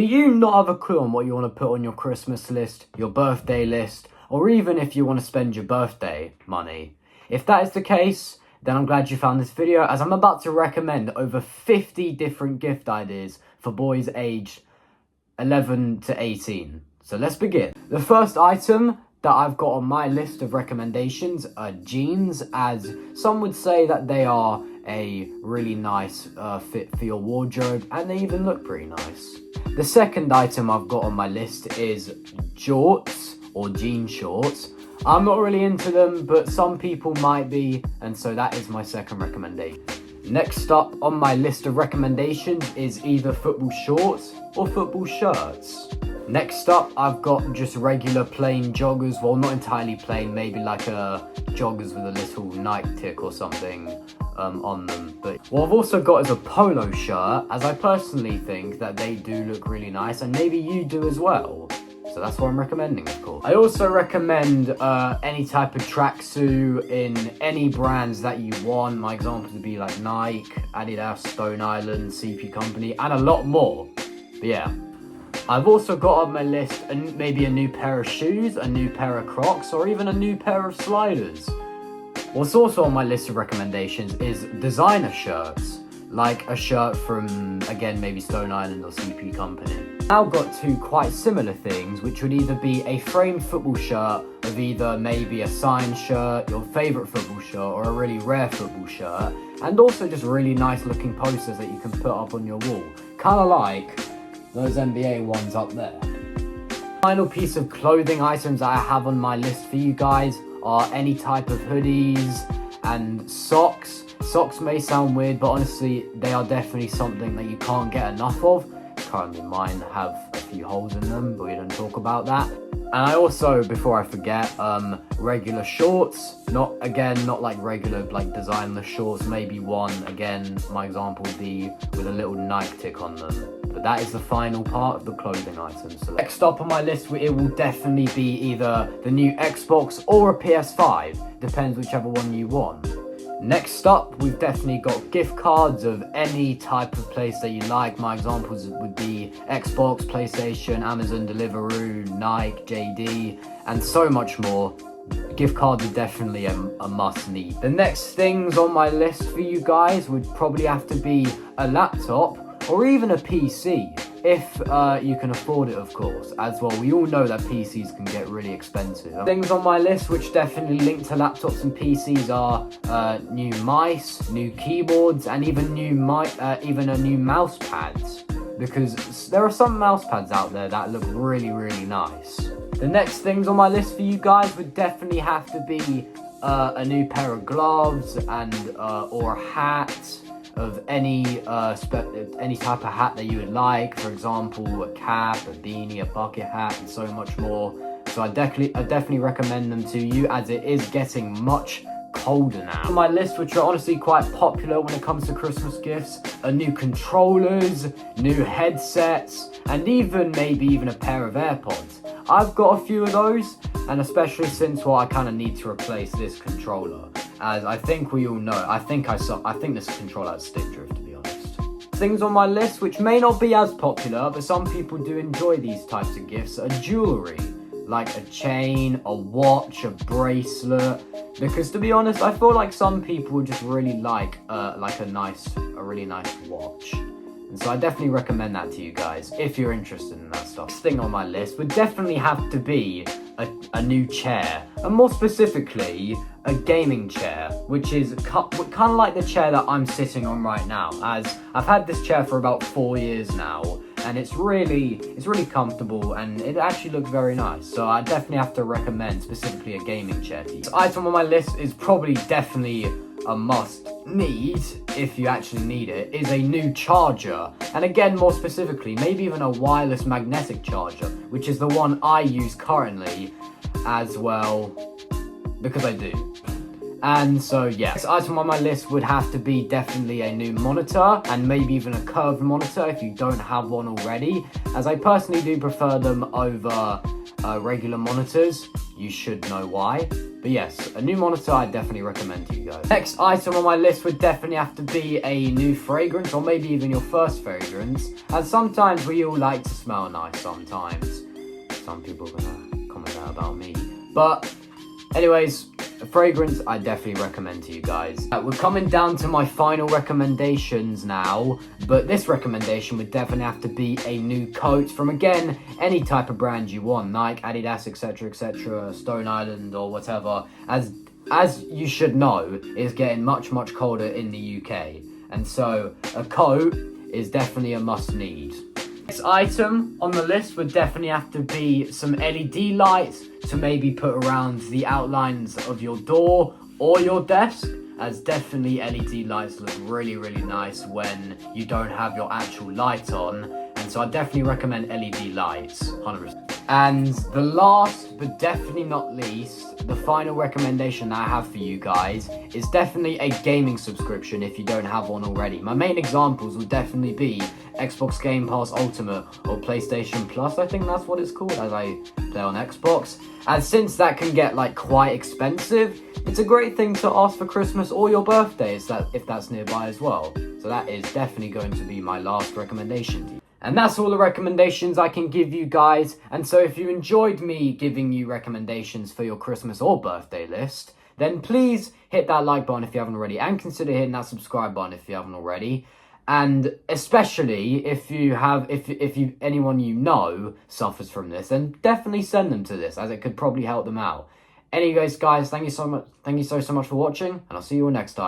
Do you not have a clue on what you want to put on your Christmas list, your birthday list, or even if you want to spend your birthday money? If that is the case, then I'm glad you found this video, as I'm about to recommend over 50 different gift ideas for boys aged 11 to 18. So let's begin. The first item that I've got on my list of recommendations are jeans, as some would say that they are a really nice fit for your wardrobe, and they even look pretty nice. The second item I've got on my list is jorts or jean shorts. I'm not really into them, but some people might be, and so that is my second recommendation. Next up on my list of recommendations is either football shorts or football shirts. Next up, I've got just regular plain joggers. Well, not entirely plain, maybe like joggers with a little Nike tick or something on them. But what I've also got is a polo shirt, as I personally think that they do look really nice, and maybe you do as well. So that's what I'm recommending, of course. I also recommend any type of tracksuit in any brands that you want. My examples would be like Nike, Adidas, Stone Island, CP Company, and a lot more. But yeah. I've also got on my list maybe a new pair of shoes, a new pair of Crocs, or even a new pair of sliders. What's also on my list of recommendations is designer shirts, like a shirt from, again, maybe Stone Island or CP Company. I've got two quite similar things, which would either be a framed football shirt of either maybe a signed shirt, your favourite football shirt, or a really rare football shirt, and also just really nice looking posters that you can put up on your wall, kind of like those NBA ones up there. Final piece of clothing items that I have on my list for you guys are any type of hoodies and socks. Socks may sound weird, but honestly, they are definitely something that you can't get enough of. Currently mine have a few holes in them, but we don't talk about that. And I also, before I forget, regular shorts. Not like regular, like designer shorts. Maybe one, again, my example would be with a little Nike tick on them. But that is the final part of the clothing items. So next up on my list, it will definitely be either the new Xbox or a PS5. Depends whichever one you want. Next up, we've definitely got gift cards of any type of place that you like. My examples would be Xbox, PlayStation, Amazon, Deliveroo, Nike, JD, and so much more. Gift cards are definitely a must need. The next things on my list for you guys would probably have to be a laptop or even a PC, if you can afford it, of course. As well, we all know that PCs can get really expensive. Things on my list which definitely link to laptops and PCs are new mice, new keyboards, and even a new mouse pads, because there are some mouse pads out there that look really, really nice. The next things on my list for you guys would definitely have to be a new pair of gloves and or a hat of any type of hat that you would like. For example, a cap, a beanie, a bucket hat, and so much more. So I definitely recommend them to you, as it is getting much colder now. On my list, which are honestly quite popular when it comes to Christmas gifts, are new controllers, new headsets, and maybe even a pair of AirPods. I've got a few of those, and especially since I kind of need to replace this controller, as I think we all know. I think this controller has stick drift, to be honest. Things on my list which may not be as popular, but some people do enjoy these types of gifts, are jewellery, like a chain, a watch, a bracelet. Because to be honest, I feel like some people would just really like a really nice watch. And so I definitely recommend that to you guys if you're interested in that stuff. Next thing on my list would definitely have to be a new chair, and more specifically a gaming chair, which is kind of like the chair that I'm sitting on right now, as I've had this chair for about 4 years now, and it's really comfortable, and it actually looks very nice. So I definitely have to recommend specifically a gaming chair to you. This item on my list is probably definitely a must need, if you actually need it, is a new charger. And again, more specifically, maybe even a wireless magnetic charger, which is the one I use currently as well, because I do. And so yeah, this item on my list would have to be definitely a new monitor, and maybe even a curved monitor if you don't have one already, as I personally do prefer them over regular monitors. you should know why. But yes, a new monitor I definitely recommend to you guys. Next item on my list would definitely have to be a new fragrance, or maybe even your first fragrance. And sometimes we all like to smell nice sometimes. Some people are gonna comment that about me. But anyways, a fragrance I definitely recommend to you guys. We're coming down to my final recommendations now, but this recommendation would definitely have to be a new coat from, again, any type of brand you want, Nike, Adidas, etc., Stone Island or whatever. As you should know, it's getting much colder in the UK, and so a coat is definitely a must need. Next item on the list would definitely have to be some LED lights to maybe put around the outlines of your door or your desk, as definitely LED lights look really nice when you don't have your actual light on, and so I definitely recommend LED lights, 100%. And the last but definitely not least, the final recommendation that I have for you guys is definitely a gaming subscription if you don't have one already. My main examples will definitely be Xbox Game Pass Ultimate or PlayStation Plus, I think that's what it's called, as I play on Xbox. And since that can get like quite expensive, it's a great thing to ask for Christmas or your birthday if that's nearby as well. So that is definitely going to be my last recommendation to you. And that's all the recommendations I can give you guys. And so if you enjoyed me giving you recommendations for your Christmas or birthday list, then please hit that like button if you haven't already, and consider hitting that subscribe button if you haven't already. And especially if anyone you know suffers from this, then definitely send them to this, as it could probably help them out. Anyways, guys, thank you so much for watching, and I'll see you all next time.